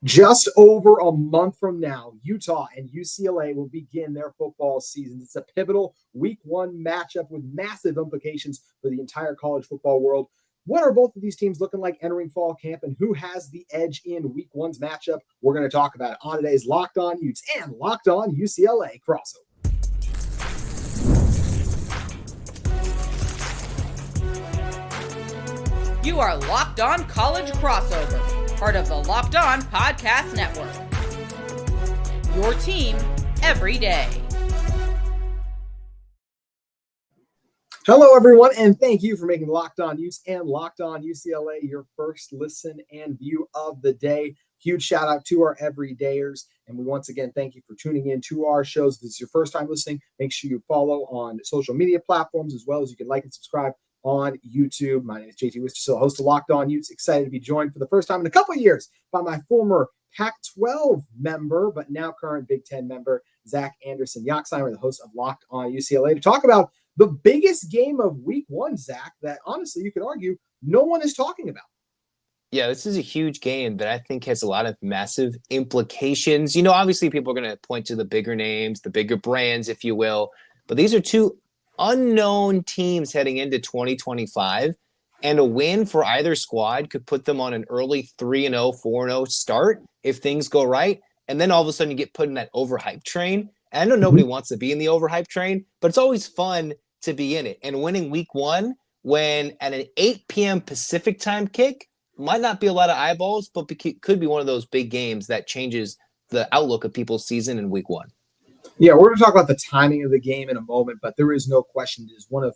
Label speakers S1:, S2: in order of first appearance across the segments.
S1: Just over a month from now, Utah and UCLA will begin their football season. It's a pivotal week one matchup with massive implications for the entire college football world. What are both of these teams looking like entering fall camp, and who has the edge in week one's matchup? We're going to talk about it on today's Locked On Utes and Locked On UCLA crossover.
S2: You are Locked On College Crossover, part of the Locked On Podcast Network. Your team every day.
S1: Hello, everyone, and thank you for making Locked On Utes and Locked On UCLA your first listen and view of the day. Huge shout out to our everydayers, and we once again thank you for tuning in to our shows. If this is your first time listening, make sure you follow on social media platforms as well as you can like and subscribe on YouTube. My name is JT Wistersill, host of Locked On Utes. Excited to be joined for the first time in a couple of years by my former Pac-12 member, but now current Big Ten member, Zach Anderson-Yoxheimer, the host of Locked On UCLA, to talk about the biggest game of week one, Zach, that honestly you could argue no one is talking about.
S3: Yeah, this is a huge game that I think has a lot of massive implications. You know, obviously people are going to point to the bigger names, the bigger brands, if you will, but these are two unknown teams heading into 2025, and a win for either squad could put them on an early 3-0, 4-0 start if things go right. And then all of a sudden you get put in that overhype train. And I know nobody wants to be in the overhype train, but it's always fun to be in it. And winning week one when at an 8 p.m. Pacific time kick might not be a lot of eyeballs, but could be one of those big games that changes the outlook of people's season in week one.
S1: Yeah, we're going to talk about the timing of the game in a moment, but there is no question it is one of,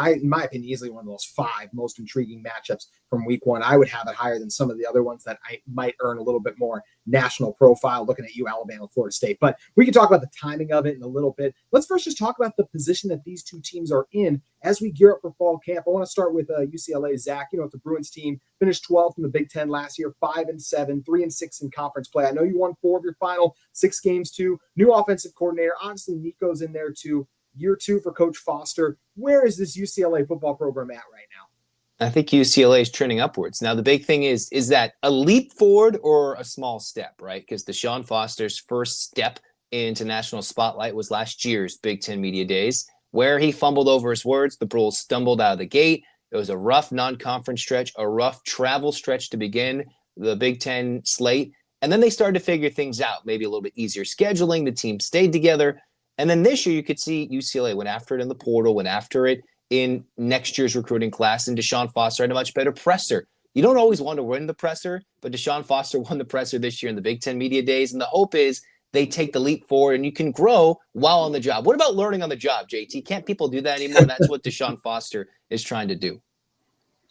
S1: in my opinion, easily one of those five most intriguing matchups from week one. I would have it higher than some of the other ones that I might earn a little bit more national profile, looking at Alabama, Florida State. But we can talk about the timing of it in a little bit. Let's first just talk about the position that these two teams are in as we gear up for fall camp. I want to start with UCLA. Zach, you know, the Bruins team finished 12th in the Big Ten last year, 5-7, 3-6 in conference play. I know you won 4 of your final 6 games too. New offensive coordinator. Obviously, Nico's in there too. Year 2 for Coach Foster. Where is this UCLA football program at right now?
S3: I think UCLA is trending upwards. Now, the big thing is that a leap forward or a small step, right? Because Deshaun Foster's first step into national spotlight was last year's Big Ten Media Days, where he fumbled over his words. The Bulls stumbled out of the gate. It was a rough non-conference stretch, a rough travel stretch to begin the Big Ten slate. And then they started to figure things out, maybe a little bit easier scheduling. The team stayed together. And then this year, you could see UCLA went after it in the portal, went after it in next year's recruiting class, and Deshaun Foster had a much better presser. You don't always want to win the presser, but Deshaun Foster won the presser this year in the Big Ten Media Days, and the hope is they take the leap forward and you can grow while on the job. What about learning on the job, JT? Can't people do that anymore? That's what Deshaun Foster is trying to do.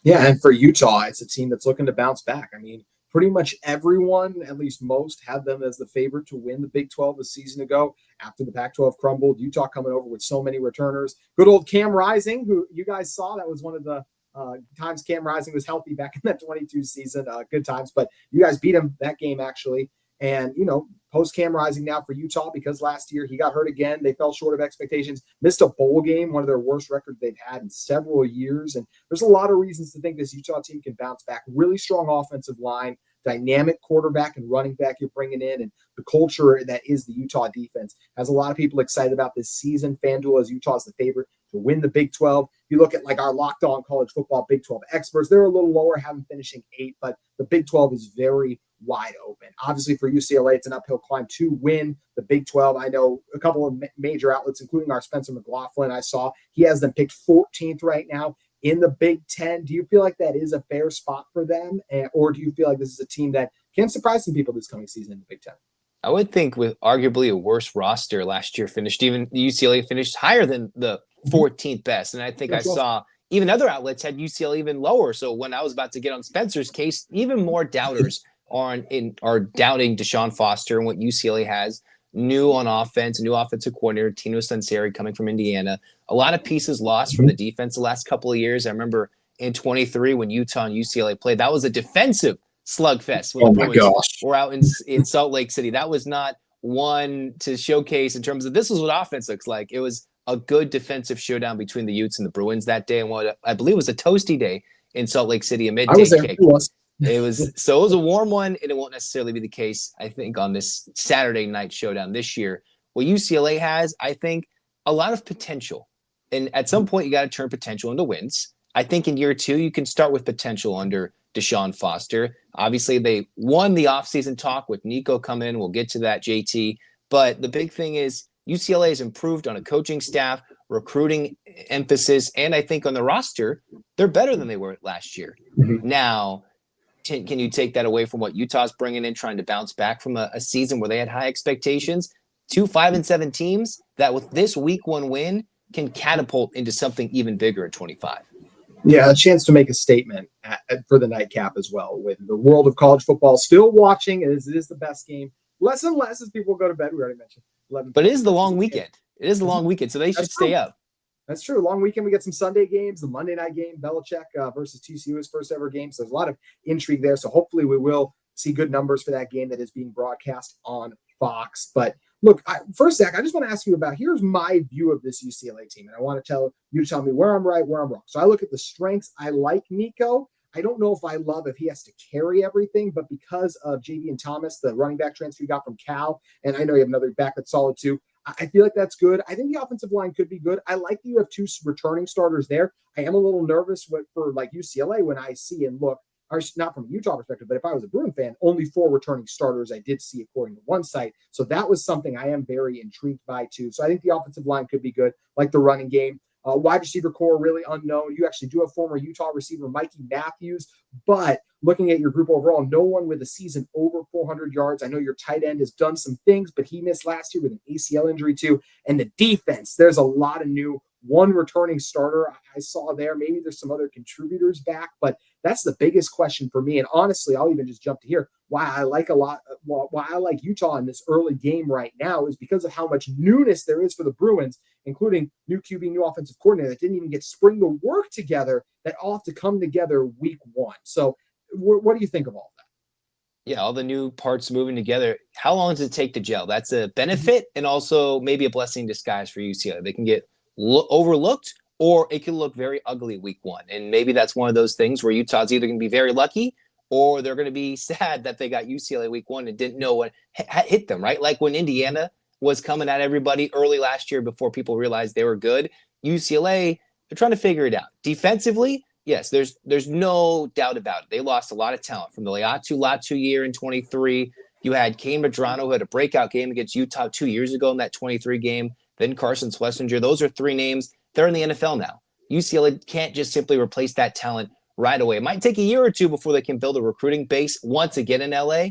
S1: Yeah, and for Utah, it's a team that's looking to bounce back. I mean, pretty much everyone, at least most, had them as the favorite to win the Big 12 a season ago after the Pac-12 crumbled. Utah coming over with so many returners. Good old Cam Rising, who you guys saw. That was one of the times Cam Rising was healthy back in that 22 season. Good times. But you guys beat him that game, actually. And, you know, post Cam Rising now for Utah, because last year he got hurt again. They fell short of expectations, missed a bowl game, one of their worst records they've had in several years. And there's a lot of reasons to think this Utah team can bounce back. Really strong offensive line, dynamic quarterback and running back you're bringing in, and the culture that is the Utah defense has a lot of people excited about this season. FanDuel has Utah as the favorite to win the Big 12. You look at like our Locked On College Football Big 12 experts, they're a little lower, having finishing 8, but the Big 12 is very wide open. Obviously for UCLA, it's an uphill climb to win the Big 12. I know a couple of major outlets, including our Spencer McLaughlin, I saw he has them picked 14th right now in the Big 10. Do you feel like that is a fair spot for them? Or do you feel like this is a team that can surprise some people this coming season in the Big 10?
S3: I would think with arguably a worse roster last year, UCLA finished higher than the 14th best. And I think I saw even other outlets had UCLA even lower. So when I was about to get on Spencer's case, even more doubters are doubting Deshaun Foster and what UCLA has. New on offense, new offensive coordinator, Tino Sunseri coming from Indiana. A lot of pieces lost from the defense the last couple of years. I remember in 23 when Utah and UCLA played, that was a defensive slugfest when the Bruins were out in Salt Lake City. That was not one to showcase in terms of this is what offense looks like. It was a good defensive showdown between the Utes and the Bruins that day, and what I believe was a toasty day in Salt Lake City, a midday kick. It was a warm one, and it won't necessarily be the case, I think, on this Saturday night showdown this year. What UCLA has, I think, a lot of potential. And at some point, you got to turn potential into wins. I think in year 2, you can start with potential under Deshaun Foster. Obviously, they won the offseason talk with Nico coming in. We'll get to that, JT. But the big thing is UCLA has improved on a coaching staff, recruiting emphasis, and I think on the roster, they're better than they were last year. Now, can you take that away from what Utah's bringing in, trying to bounce back from a season where they had high expectations? 2 5-7 teams that with this week 1 win can catapult into something even bigger at 25.
S1: Yeah, a chance to make a statement for the nightcap as well, with the world of college football still watching. It is the best game. Less and less as people go to bed. We already mentioned 11.
S3: But it is the long weekend. It is the long weekend, so they should stay up.
S1: That's true. Long weekend. We get some Sunday games. The Monday night game, Belichick versus TCU's first ever game. So there's a lot of intrigue there. So hopefully we will see good numbers for that game that is being broadcast on Fox. But look, first, Zach, I just want to ask you about, here's my view of this UCLA team. And I want to tell me where I'm right, where I'm wrong. So I look at the strengths. I like Nico. I don't know if I love if he has to carry everything, but because of Javian Thomas, the running back transfer you got from Cal, and I know you have another back that's solid too, I feel like that's good. I think the offensive line could be good. I like that you have 2 returning starters there. I am a little nervous for like UCLA when I see and look, or not from a Utah perspective, but if I was a Bruin fan, only 4 returning starters I did see according to one site. So that was something I am very intrigued by too. So I think the offensive line could be good, like the running game. Wide receiver core, really unknown. You actually do have former Utah receiver Mikey Matthews, but looking at your group overall, no one with a season over 400 yards. I know your tight end has done some things, but he missed last year with an ACL injury too. And the defense, there's a lot of new. 1 returning starter I saw there. Maybe there's some other contributors back, but that's the biggest question for me. And honestly, I'll even just jump to here. Why I like Utah in this early game right now is because of how much newness there is for the Bruins, including new QB, new offensive coordinator that didn't even get spring to work together, that all have to come together week 1. So what do you think of all that?
S3: Yeah, all the new parts moving together. How long does it take to gel? That's a benefit and also maybe a blessing in disguise for UCLA. They can get overlooked, or it can look very ugly week 1. And maybe that's one of those things where Utah's either going to be very lucky or they're going to be sad that they got UCLA week 1 and didn't know what hit them, right? Like when Indiana was coming at everybody early last year before people realized they were good. UCLA, they're trying to figure it out. Defensively, yes, there's no doubt about it. They lost a lot of talent from the Latu year in 23. You had Kane Medrano, who had a breakout game against Utah 2 years ago in that 23 game. Then Carson Schlesinger. Those are 3 names. They're in the NFL now. UCLA can't just simply replace that talent right away. It might take a year or 2 before they can build a recruiting base once again in LA.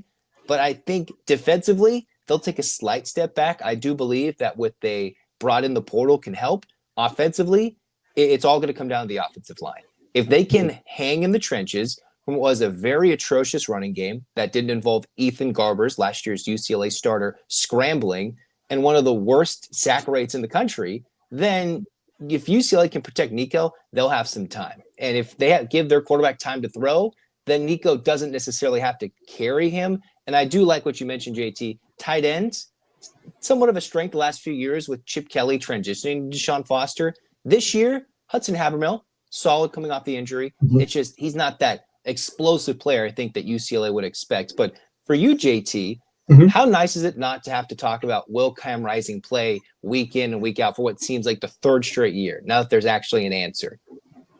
S3: But I think defensively, they'll take a slight step back. I do believe that what they brought in the portal can help. Offensively, it's all going to come down to the offensive line. If they can hang in the trenches from what was a very atrocious running game that didn't involve Ethan Garbers, last year's UCLA starter, scrambling, and one of the worst sack rates in the country, then if UCLA can protect Nico, they'll have some time. And if they give their quarterback time to throw, then Nico doesn't necessarily have to carry him. And I do like what you mentioned, JT. Tight ends, somewhat of a strength the last few years with Chip Kelly transitioning to Deshaun Foster. This year, Hudson Habermill, solid coming off the injury. It's just he's not that explosive player I think that UCLA would expect. But for you, JT, how nice is it not to have to talk about Will Cam Rising play week in and week out for what seems like the 3rd straight year, now that there's actually an answer?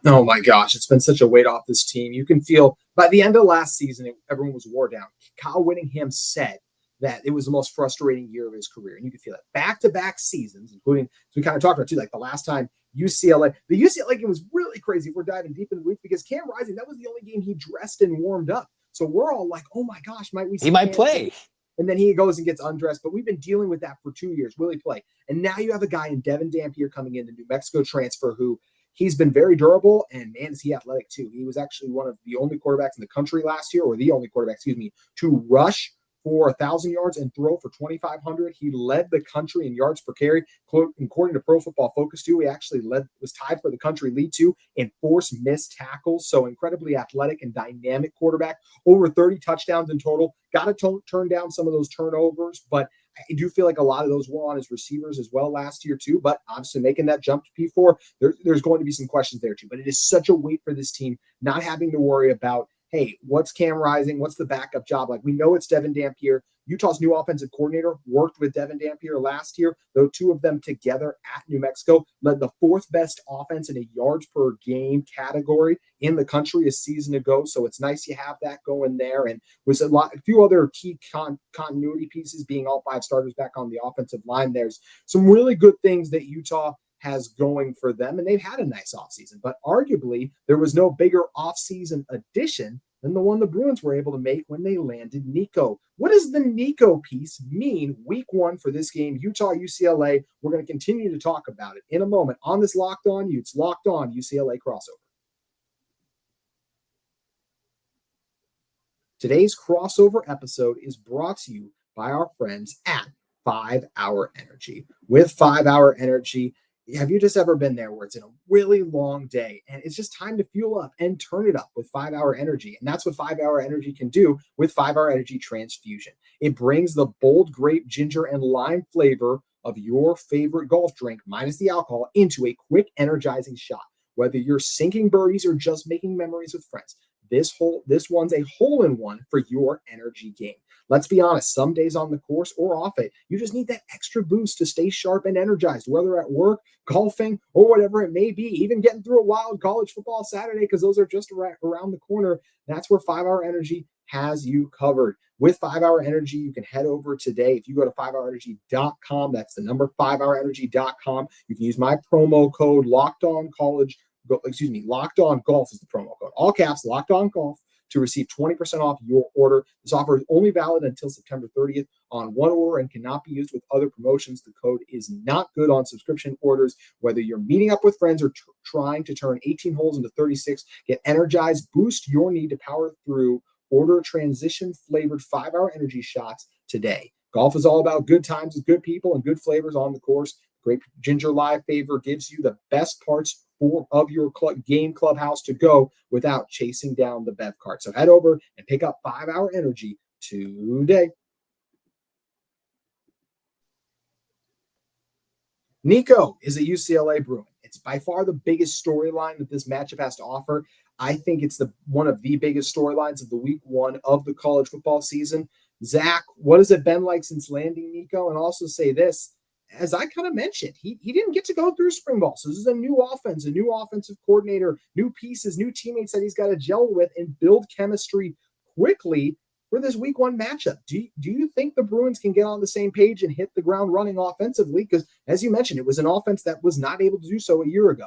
S1: Oh my gosh, it's been such a weight off this team. You can feel by the end of last season, everyone was wore down. Kyle Whittingham said that it was the most frustrating year of his career. And you can feel it back-to-back seasons, including, as we kind of talked about too, like the last time the UCLA game was really crazy. We're diving deep into the week because Cam Rising, that was the only game he dressed and warmed up. So we're all like, oh my gosh, he might play. And then he goes and gets undressed. But we've been dealing with that for 2 years. Will he play? And now you have a guy in Devon Dampier coming in, the New Mexico transfer, who he's been very durable. And man, is he athletic too. He was actually one of the only quarterbacks in the country last year, or the only quarterback, to rush for 1,000 yards and throw for 2,500. He led the country in yards per carry. According to Pro Football Focus, too, he actually was tied for the country lead, too, in forced missed tackles. So incredibly athletic and dynamic quarterback. Over 30 touchdowns in total. Got to turn down some of those turnovers, but I do feel like a lot of those were on his receivers as well last year, too. But obviously making that jump to P4, there's going to be some questions there, too. But it is such a weight for this team, not having to worry about, hey, what's Cam Rising? What's the backup job? Like, we know it's Devon Dampier. Utah's new offensive coordinator worked with Devon Dampier last year. Though two of them together at New Mexico led the fourth best offense in a yards per game category in the country a season ago. So it's nice you have that going there. And with a few other key continuity pieces being all five starters back on the offensive line, there's some really good things that Utah has going for them. And they've had a nice offseason. But arguably, there was no bigger offseason addition than the one the Bruins were able to make when they landed Nico. What does the Nico piece mean week one for this game, Utah, UCLA? We're going to continue to talk about it in a moment on this Locked On Utes, Locked On UCLA crossover. Today's crossover episode is brought to you by our friends at 5 Hour Energy. With 5 Hour Energy, have you just ever been there where it's in a really long day and it's just time to fuel up and turn it up with 5 Hour Energy? And that's what 5 Hour Energy can do with 5 Hour Energy Transfusion. It brings the bold grape, ginger, and lime flavor of your favorite golf drink, minus the alcohol, into a quick, energizing shot. Whether you're sinking birdies or just making memories with friends, this one's a hole-in-one for your energy game. Let's be honest, some days on the course or off it, you just need that extra boost to stay sharp and energized, whether at work, golfing, or whatever it may be, even getting through a wild college football Saturday, because those are just around the corner. That's where 5 Hour Energy has you covered. With 5 Hour Energy, you can head over today. If you go to 5hourenergy.com, that's the number 5hourenergy.com. You can use my promo code Locked On Golf is the promo code. All caps, Locked On Golf, to receive 20% off your order. This offer is only valid until September 30th on one order and cannot be used with other promotions. The code is not good on subscription orders. Whether you're meeting up with friends or trying to turn 18 holes into 36, get energized, boost your need to power through. Order transition-flavored 5 Hour Energy shots today. Golf is all about good times with good people and good flavors on the course. Grape Ginger Live Favor gives you the best parts of your game clubhouse to go without chasing down the Bev cart. So head over and pick up 5 Hour Energy today. Nico is a UCLA Bruin. It's by far the biggest storyline that this matchup has to offer. I think it's one of the biggest storylines of the week one of the college football season. Zach, what has it been like since landing Nico? And also say this, as I kind of mentioned, he didn't get to go through spring ball. So this is a new offense, a new offensive coordinator, new pieces, new teammates that he's got to gel with and build chemistry quickly for this week one matchup. Do you think the Bruins can get on the same page and hit the ground running offensively? Because as you mentioned, it was an offense that was not able to do so a year ago.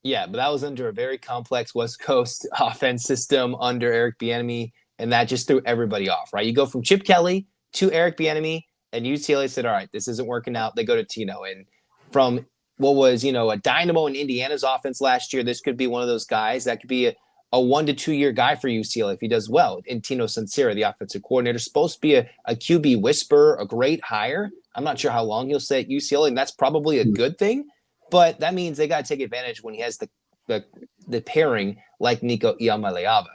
S3: Yeah, but that was under a very complex West Coast offense system under Eric Bieniemy, and that just threw everybody off, right? You go from Chip Kelly to Eric Bieniemy, and UCLA said, all right, this isn't working out. They go to Tino. And from what was, a dynamo in Indiana's offense last year, this could be one of those guys that could be a 1 to 2 year guy for UCLA if he does well. And Tino Sansera, the offensive coordinator, supposed to be a QB whisperer, a great hire. I'm not sure how long he'll stay at UCLA, and that's probably a good thing. But that means they got to take advantage when he has the pairing like Nico Iamaleava.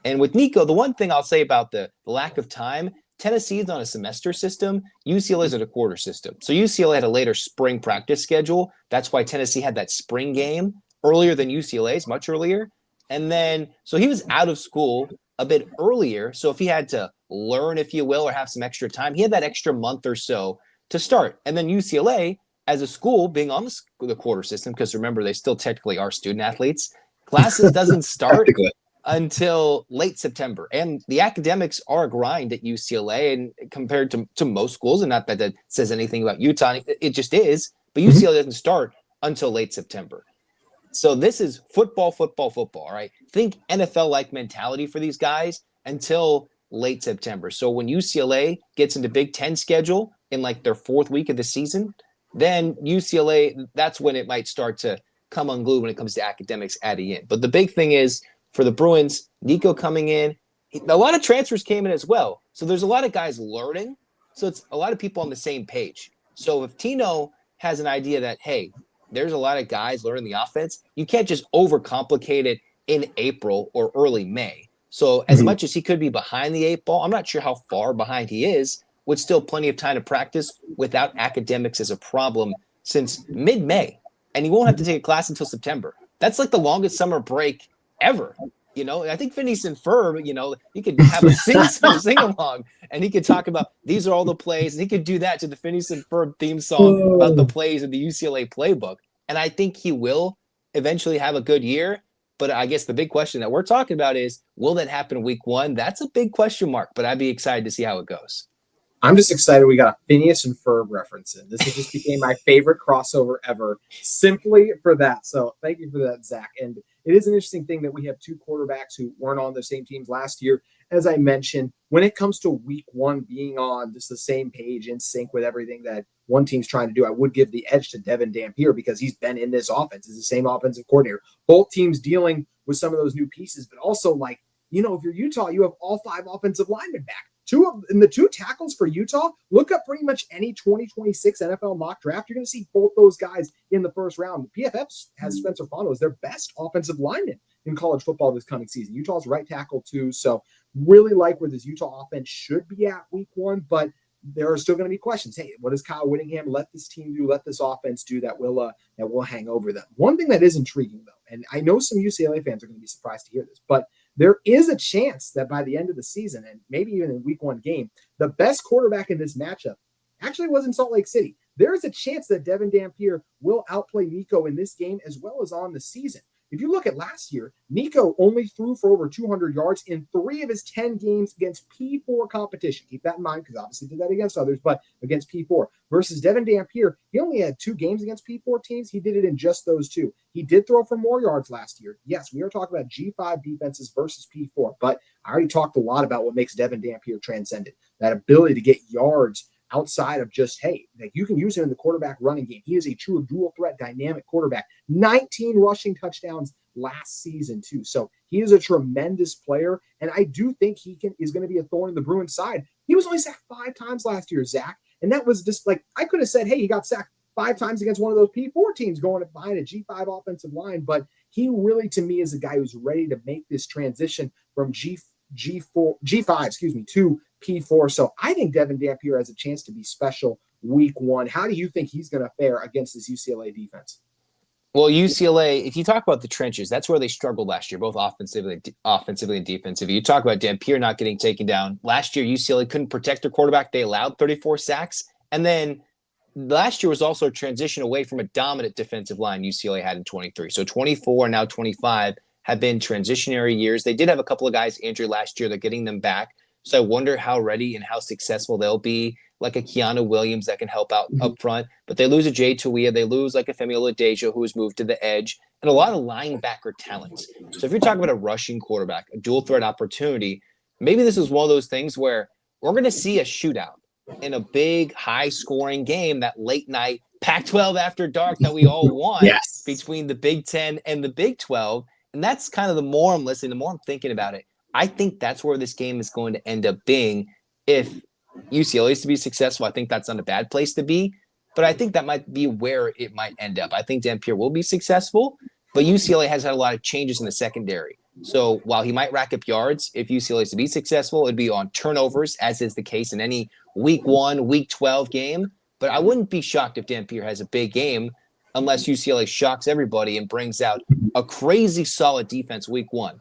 S3: And with Nico, the one thing I'll say about the lack of time, Tennessee is on a semester system. UCLA is on a quarter system. So UCLA had a later spring practice schedule. That's why Tennessee had that spring game earlier than UCLA's, much earlier. And then, so he was out of school a bit earlier. So if he had to learn, if you will, or have some extra time, he had that extra month or so to start. And then UCLA, as a school, being on the quarter system, because remember, they still technically are student athletes, classes doesn't start until late September. And the academics are a grind at UCLA, and compared to most schools, and not that that says anything about Utah, it just is, but UCLA doesn't start until late September. So this is football, all right? Think NFL-like mentality for these guys until late September. So when UCLA gets into Big Ten schedule in like their fourth week of the season, then UCLA, that's when it might start to come unglued when it comes to academics adding in. But the big thing is, for the Bruins, Nico coming in, a lot of transfers came in as well. So there's a lot of guys learning. So it's a lot of people on the same page. So if Tino has an idea that, hey, there's a lot of guys learning the offense, you can't just overcomplicate it in April or early May. So as much as he could be behind the 8 ball, I'm not sure how far behind he is, with still plenty of time to practice without academics as a problem since mid-May. And he won't have to take a class until September. That's like the longest summer break ever. You know, I think Phineas and Ferb, you know, he could have a sing along, and he could talk about these are all the plays, and he could do that to the Phineas and Ferb theme song about the plays in the UCLA playbook. And I think he will eventually have a good year. But I guess the big question that we're talking about is, will that happen week 1? That's a big question mark, but I'd be excited to see how it goes.
S1: I'm just excited we got a Phineas and Ferb reference in. This has just became my favorite crossover ever, simply for that. So thank you for that, Zach. And it is an interesting thing that we have 2 quarterbacks who weren't on the same teams last year. As I mentioned, when it comes to week 1 being on just the same page, in sync with everything that one team's trying to do, I would give the edge to Devon Dampier because he's been in this offense. He's the same offensive coordinator. Both teams dealing with some of those new pieces, but also, like, you know, if you're Utah, you have all 5 offensive linemen back. 2 tackles for Utah, look up pretty much any 2026 NFL mock draft. You're going to see both those guys in the first round. PFF has Spencer Fano as their best offensive lineman in college football this coming season. Utah's right tackle too. So really like where this Utah offense should be at week 1, but there are still going to be questions. Hey, what does Kyle Whittingham let this team do, let this offense do that will hang over them? One thing that is intriguing, though, and I know some UCLA fans are going to be surprised to hear this, but there is a chance that by the end of the season, and maybe even in week 1 game, the best quarterback in this matchup actually was in Salt Lake City. There is a chance that Devon Dampier will outplay Nico in this game as well as on the season. If you look at last year, Nico only threw for over 200 yards in 3 of his 10 games against P4 competition. Keep that in mind because obviously did that against others, but against P4. Versus Devon Dampier, he only had 2 games against P4 teams. He did it in just those 2. He did throw for more yards last year. Yes, we are talking about G5 defenses versus P4, but I already talked a lot about what makes Devon Dampier transcendent. That ability to get yards outside of just, hey, like you can use him in the quarterback running game. He is a true dual threat dynamic quarterback. 19 rushing touchdowns last season too. So he is a tremendous player. And I do think is going to be a thorn in the Bruins side. He was only sacked 5 times last year, Zach. And that was just like, I could have said, hey, he got sacked 5 times against one of those P4 teams going behind a G5 offensive line. But he really, to me, is a guy who's ready to make this transition from G5, to P4. So I think Devon Dampier has a chance to be special week 1. How do you think he's going to fare against this UCLA defense?
S3: Well, UCLA, if you talk about the trenches, that's where they struggled last year, both offensively and defensively. You talk about Dampier not getting taken down. Last year, UCLA couldn't protect their quarterback. They allowed 34 sacks. And then last year was also a transition away from a dominant defensive line UCLA had in 23. So 24 and now 25 have been transitionary years. They did have a couple of guys injured last year. They're getting them back. So I wonder how ready and how successful they'll be, like a Keanu Williams that can help out up front. But they lose a Jay Tuia. They lose like a Femi Oladejo who has moved to the edge, and a lot of linebacker talents. So if you're talking about a rushing quarterback, a dual threat opportunity, maybe this is one of those things where we're going to see a shootout in a big, high-scoring game, that late night Pac-12 after dark that we all want between the Big Ten and the Big 12. And that's kind of the more I'm listening, the more I'm thinking about it. I think that's where this game is going to end up being. If UCLA is to be successful, I think that's not a bad place to be. But I think that might be where it might end up. I think Dampier will be successful, but UCLA has had a lot of changes in the secondary. So while he might rack up yards, if UCLA is to be successful, it'd be on turnovers, as is the case in any week 1, week 12 game. But I wouldn't be shocked if Dampier has a big game unless UCLA shocks everybody and brings out a crazy solid defense week 1.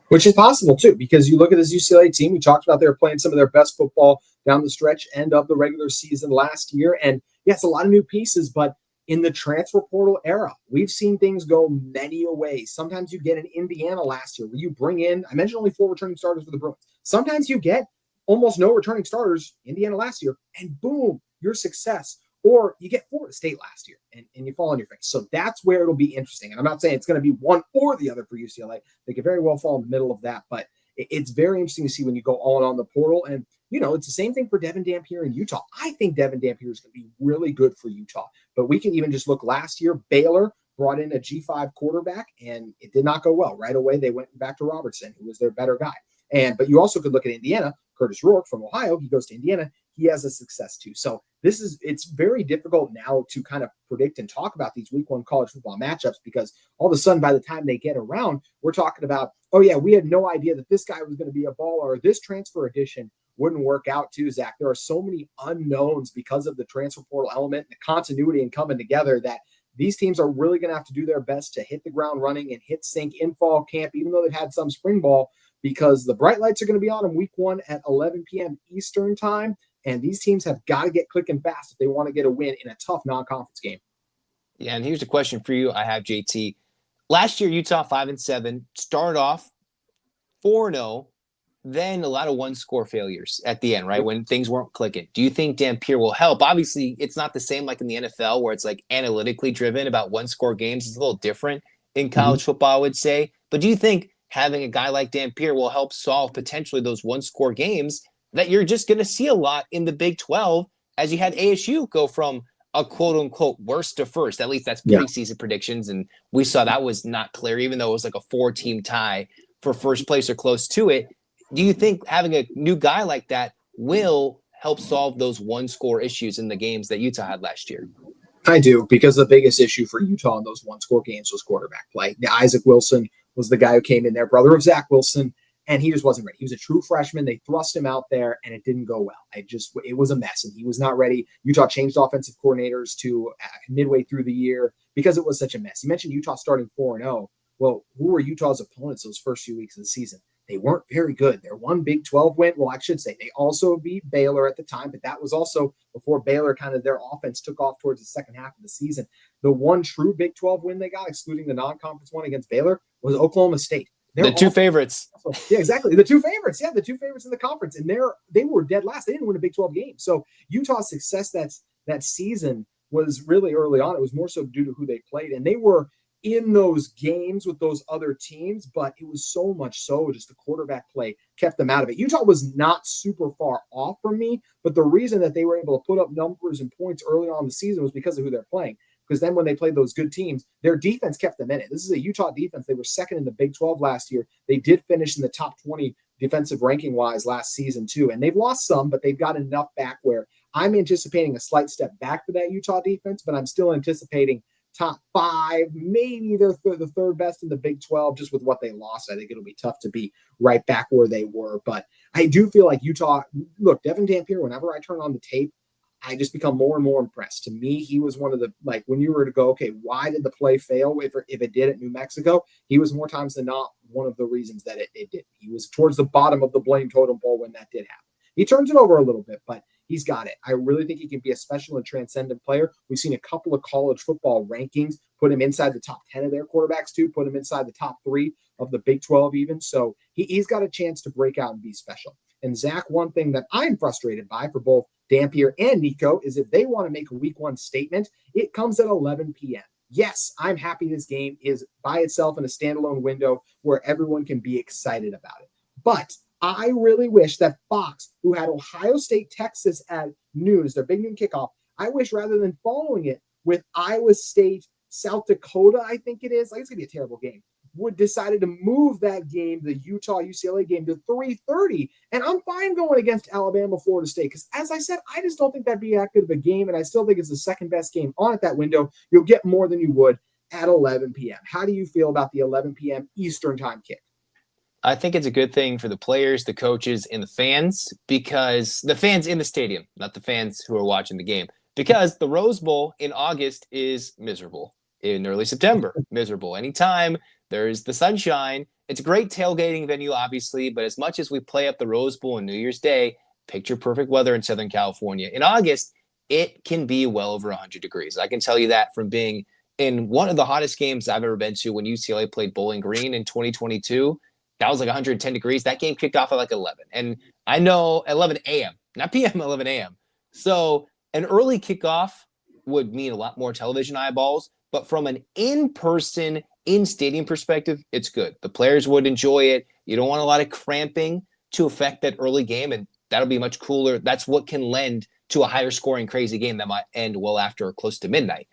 S1: Which is possible too, because you look at this UCLA team, we talked about they were playing some of their best football down the stretch end of the regular season last year. And yes, a lot of new pieces, but in the transfer portal era, we've seen things go many ways. Sometimes you get in Indiana last year where you bring in, I mentioned only 4 returning starters for the Bruins. Sometimes you get almost no returning starters, Indiana last year, and boom, your success. Or you get Florida State last year and you fall on your face. So that's where it'll be interesting. And I'm not saying it's going to be one or the other for UCLA. They could very well fall in the middle of that. But it's very interesting to see when you go all in on the portal. And, you know, it's the same thing for Devon Dampier in Utah. I think Devon Dampier is going to be really good for Utah. But we can even just look last year. Baylor brought in a G5 quarterback, and it did not go well. Right away, they went back to Robertson, who was their better guy. But you also could look at Indiana. Curtis Rourke from Ohio, he goes to Indiana. He has a success too. So it's very difficult now to kind of predict and talk about these week 1 college football matchups, because all of a sudden by the time they get around, we're talking about, oh yeah, we had no idea that this guy was going to be a baller, or this transfer edition wouldn't work out too, Zach. There are so many unknowns because of the transfer portal element, the continuity and coming together, that these teams are really going to have to do their best to hit the ground running and hit sync in fall camp, even though they've had some spring ball, because the bright lights are going to be on in week 1 at 11 p.m. Eastern time. And these teams have got to get clicking fast if they want to get a win in a tough non-conference game.
S3: Yeah, and here's a question for you. I have JT. Last year, Utah 5-7 started off 4-0, then a lot of one-score failures at the end, right? When things weren't clicking. Do you think Dampier will help? Obviously, it's not the same like in the NFL where it's like analytically driven about one-score games. It's a little different in college football, I would say. But do you think having a guy like Dampier will help solve potentially those one-score games that you're just going to see a lot in the Big 12 as you had ASU go from a quote-unquote worst to first? At least that's preseason predictions, and we saw that was not clear, even though it was like a 4-team tie for first place or close to it. Do you think having a new guy like that will help solve those one-score issues in the games that Utah had last year?
S1: I do, because the biggest issue for Utah in those one-score games was quarterback play. Now, Isaac Wilson was the guy who came in there, brother of Zach Wilson, and he just wasn't ready. He was a true freshman. They thrust him out there, and it didn't go well. It was a mess, and he was not ready. Utah changed offensive coordinators to midway through the year because it was such a mess. You mentioned Utah starting 4-0. Well, who were Utah's opponents those first few weeks of the season? They weren't very good. Their one Big 12 win, well, I should say, they also beat Baylor at the time, but that was also before Baylor kind of their offense took off towards the second half of the season. The one true Big 12 win they got, excluding the non-conference one against Baylor, was Oklahoma State.
S3: The two favorites.
S1: Yeah, exactly. The two favorites. Yeah, the two favorites in the conference. And they were dead last. They didn't win a Big 12 game. So Utah's success that season was really early on. It was more so due to who they played. And they were in those games with those other teams, but it was so much so just the quarterback play kept them out of it. Utah was not super far off from me, but the reason that they were able to put up numbers and points early on in the season was because of who they're playing. Because then when they played those good teams, their defense kept them in it. This is a Utah defense. They were second in the Big 12 last year. They did finish in the top 20 defensive ranking-wise last season too. And they've lost some, but they've got enough back where I'm anticipating a slight step back for that Utah defense, but I'm still anticipating top 5, maybe they're the third best in the Big 12, just with what they lost. I think it'll be tough to be right back where they were. But I do feel like Utah, look, Devon Dampier, whenever I turn on the tape, I just become more and more impressed. To me, he was one of the, like, when you were to go, okay, why did the play fail if it did at New Mexico? He was more times than not one of the reasons that it did. He was towards the bottom of the blame totem pole when that did happen. He turns it over a little bit, but he's got it. I really think he can be a special and transcendent player. We've seen a couple of college football rankings put him inside the top 10 of their quarterbacks too, put him inside the top 3 of the Big 12 even. So he's got a chance to break out and be special. And Zach, one thing that I'm frustrated by for both Dampier and Nico is if they want to make a week 1 statement, it comes at 11 p.m. Yes, I'm happy this game is by itself in a standalone window where everyone can be excited about it. But I really wish that Fox, who had Ohio State, Texas at noon as their big noon kickoff, I wish rather than following it with Iowa State, South Dakota, I think it is, like it's going to be a terrible game, would decided to move that game, the Utah UCLA game, to 3:30. And I'm fine going against Alabama, Florida State, because as I said, I just don't think that'd be that good of a game. And I still think it's the second best game on at that window. You'll get more than you would at 11 p.m. How do you feel about the 11 p.m. Eastern time kick?
S3: I think it's a good thing for the players, the coaches, and the fans, because the fans in the stadium, not the fans who are watching the game, because the Rose Bowl in August is miserable. In early September, miserable. Anytime there's the sunshine, it's a great tailgating venue, obviously, but as much as we play up the Rose Bowl on New Year's Day, picture perfect weather in Southern California. In August, it can be well over 100 degrees. I can tell you that from being in one of the hottest games I've ever been to when UCLA played Bowling Green in 2022. That was like 110 degrees. That game kicked off at like 11. And I know 11 a.m., not p.m., 11 a.m. So an early kickoff would mean a lot more television eyeballs. But from an in-person, in-stadium perspective, it's good. The players would enjoy it. You don't want a lot of cramping to affect that early game, and that'll be much cooler. That's what can lend to a higher scoring, crazy game that might end well after or close to midnight.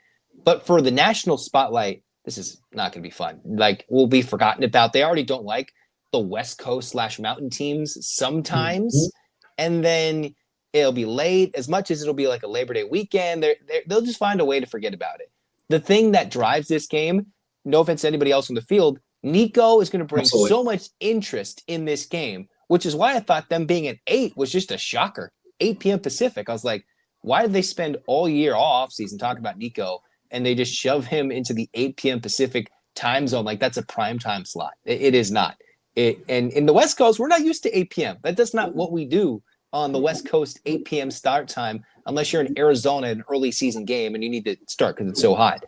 S3: But for the national spotlight, this is not going to be fun. Like, we'll be forgotten about. They already don't like the West Coast / mountain teams sometimes. And then it'll be late. As much as it'll be like a Labor Day weekend, they'll just find a way to forget about it. The thing that drives this game, no offense to anybody else on the field, Nico is going to bring so much interest in this game, which is why I thought them being at 8 was just a shocker. 8 p.m. Pacific. I was like, why did they spend all year, all offseason talking about Nico and they just shove him into the 8 p.m. Pacific time zone like that's a prime time slot. It is not. And in the West Coast, we're not used to 8 p.m. That's not what we do on the West Coast 8 p.m. start time, unless you're in Arizona in an early season game and you need to start because it's so hot.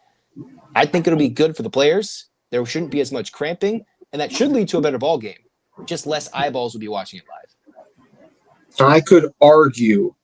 S3: I think it'll be good for the players. There shouldn't be as much cramping, and that should lead to a better ball game. Just less eyeballs will be watching it live.
S1: I could argue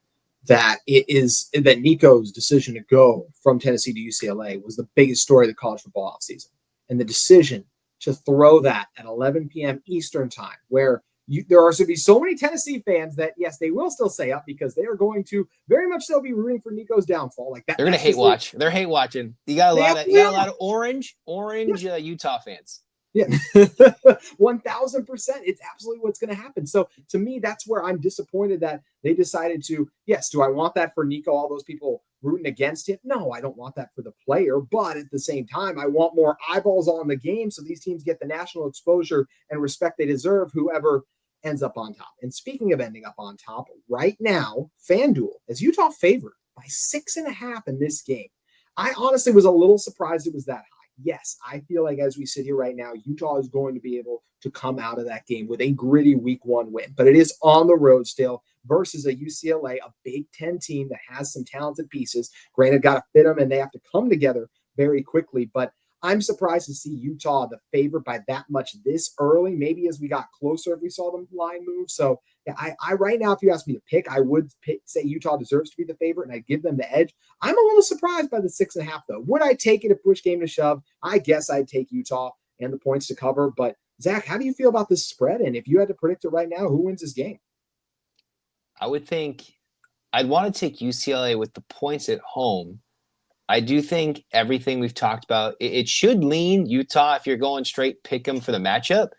S1: that that Nico's decision to go from Tennessee to UCLA was the biggest story of the college football offseason. And the decision to throw that at 11 p.m. Eastern time, where there are going to be so many Tennessee fans that, yes, they will still stay up because they are going to very much still be rooting for Nico's downfall. Like that,
S3: they're going to hate watch. They're hate watching. You got a lot of orange Utah fans.
S1: Yeah, 1,000%. It's absolutely what's going to happen. So to me, that's where I'm disappointed that they decided to, yes, do I want that for Nico, all those people rooting against him? No, I don't want that for the player. But at the same time, I want more eyeballs on the game so these teams get the national exposure and respect they deserve, whoever ends up on top. And speaking of ending up on top, right now, FanDuel is Utah favored by 6.5 in this game. I honestly was a little surprised it was that high. Yes, I feel like as we sit here right now, Utah is going to be able to come out of that game with a gritty week 1 win. But it is on the road still versus a UCLA, a Big Ten team that has some talented pieces. Granted, got to fit them, and they have to come together very quickly. But I'm surprised to see Utah the favorite by that much this early. Maybe as we got closer, if we saw the line move. So yeah, I right now, if you ask me to pick, I would say Utah deserves to be the favorite, and I'd give them the edge. I'm a little surprised by the 6.5, though. Would I take it if push came to shove? I guess I'd take Utah and the points to cover. But Zach, how do you feel about this spread? And if you had to predict it right now, who wins this game?
S3: I would think I'd want to take UCLA with the points at home. I do think everything we've talked about, it should lean Utah if you're going straight pick them for the matchup.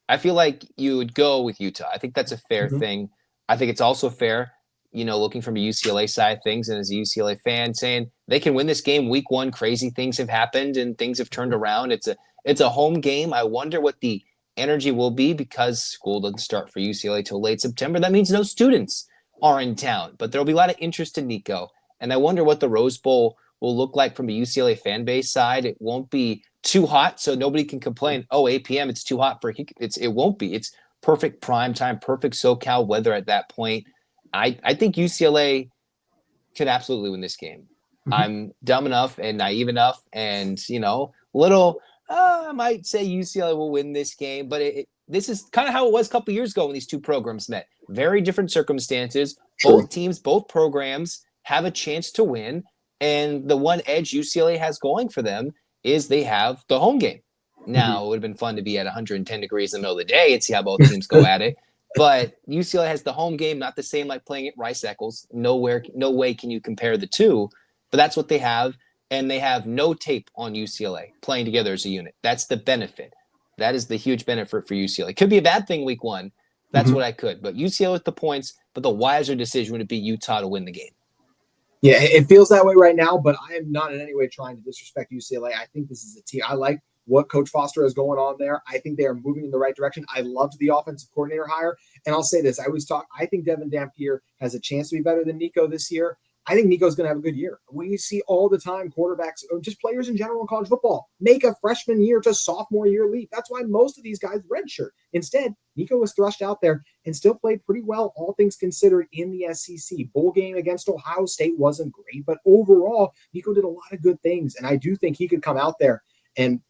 S3: I feel like you would go with Utah. I think that's a fair thing. I think it's also fair, looking from a UCLA side of things and as a UCLA fan saying they can win this game week 1. Crazy things have happened and things have turned around. It's a home game. I wonder what the energy will be because school doesn't start for UCLA till late September. That means no students are in town, but there'll be a lot of interest in Nico. And I wonder what the Rose Bowl will look like from a UCLA fan base side. It won't be too hot, so nobody can complain, 8 p.m., it's too hot it won't be. It's perfect prime time, perfect SoCal weather at that point. I think UCLA could absolutely win this game. I'm dumb enough and naive enough and, I might say UCLA will win this game, but this is kind of how it was a couple years ago when these two programs met. Very different circumstances.
S1: Sure.
S3: Both teams, both programs have a chance to win. And the one edge UCLA has going for them is they have the home game. Now, it would have been fun to be at 110 degrees in the middle of the day and see how both teams go at it. But UCLA has the home game, not the same like playing at Rice Eccles. No way can you compare the two. But that's what they have. And they have no tape on UCLA playing together as a unit. That's the benefit. That is the huge benefit for UCLA. Could be a bad thing week 1. That's what I could. But UCLA with the points, but the wiser decision would be Utah to win the game.
S1: Yeah, it feels that way right now, but I am not in any way trying to disrespect UCLA. I think this is a team. I like what Coach Foster has going on there. I think they are moving in the right direction. I loved the offensive coordinator hire. And I'll say this. I think Devon Dampier has a chance to be better than Nico this year. I think Nico's going to have a good year. We see all the time quarterbacks, or just players in general in college football, make a freshman year to sophomore year leap. That's why most of these guys redshirt. Instead, Nico was thrust out there and still played pretty well, all things considered, in the SEC. Bowl game against Ohio State wasn't great, but overall, Nico did a lot of good things. And I do think he could come out there and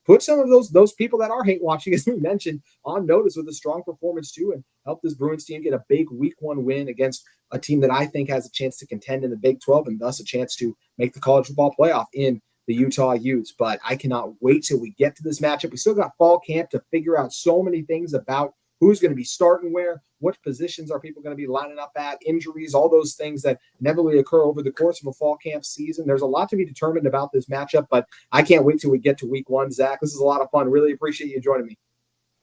S1: put some of those people that are hate watching, as we mentioned, on notice with a strong performance too, and help this Bruins team get a big week 1 win against a team that I think has a chance to contend in the Big 12 and thus a chance to make the college football playoff in the Utah Utes. But I cannot wait till we get to this matchup. We still got fall camp to figure out so many things about who's going to be starting where, what positions are people going to be lining up at, injuries, all those things that inevitably occur over the course of a fall camp season. There's a lot to be determined about this matchup, but I can't wait till we get to week 1. Zach, this is a lot of fun. Really appreciate you joining me.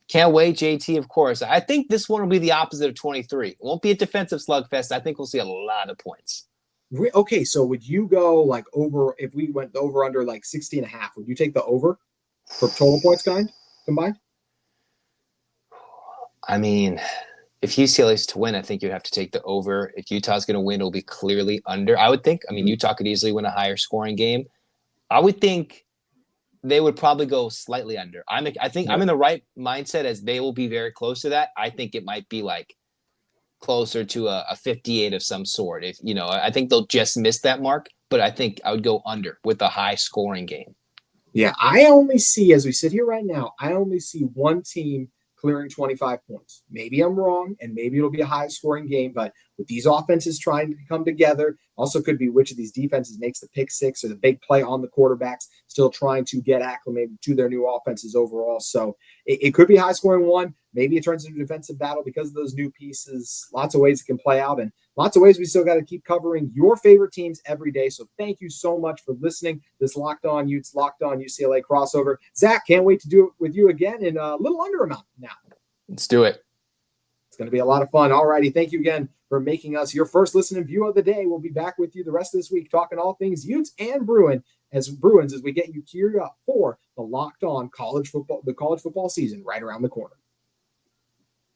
S3: Can't wait, JT, of course. I think this one will be the opposite of 23. It won't be a defensive slugfest. I think we'll see a lot of points.
S1: Okay, so would you go like over, if we went over under like 60.5, would you take the over for total points combined?
S3: I mean, if UCLA is to win, I think you'd have to take the over. If Utah's going to win, it'll be clearly under, I would think. I mean, Utah could easily win a higher scoring game. I would think they would probably go slightly under. I think I'm in the right mindset as they will be very close to that. I think it might be like closer to a 58 of some sort. If I think they'll just miss that mark, but I think I would go under with a high scoring game.
S1: Yeah, I only see, as we sit here right now, I only see one team clearing 25 points. Maybe I'm wrong, and maybe it'll be a high-scoring game, but with these offenses trying to come together, also could be which of these defenses makes the pick six or the big play on the quarterbacks, still trying to get acclimated to their new offenses overall. So it could be a high-scoring one. Maybe it turns into a defensive battle because of those new pieces. Lots of ways it can play out, and lots of ways we still got to keep covering your favorite teams every day. So thank you so much for listening. This Locked On Utes, Locked On UCLA crossover. Zach, can't wait to do it with you again in a little under a month now.
S3: Let's do it.
S1: It's going to be a lot of fun. All righty. Thank you again for making us your first listen and view of the day. We'll be back with you the rest of this week talking all things Utes and Bruins as we get you geared up for the Locked On college football season right around the corner.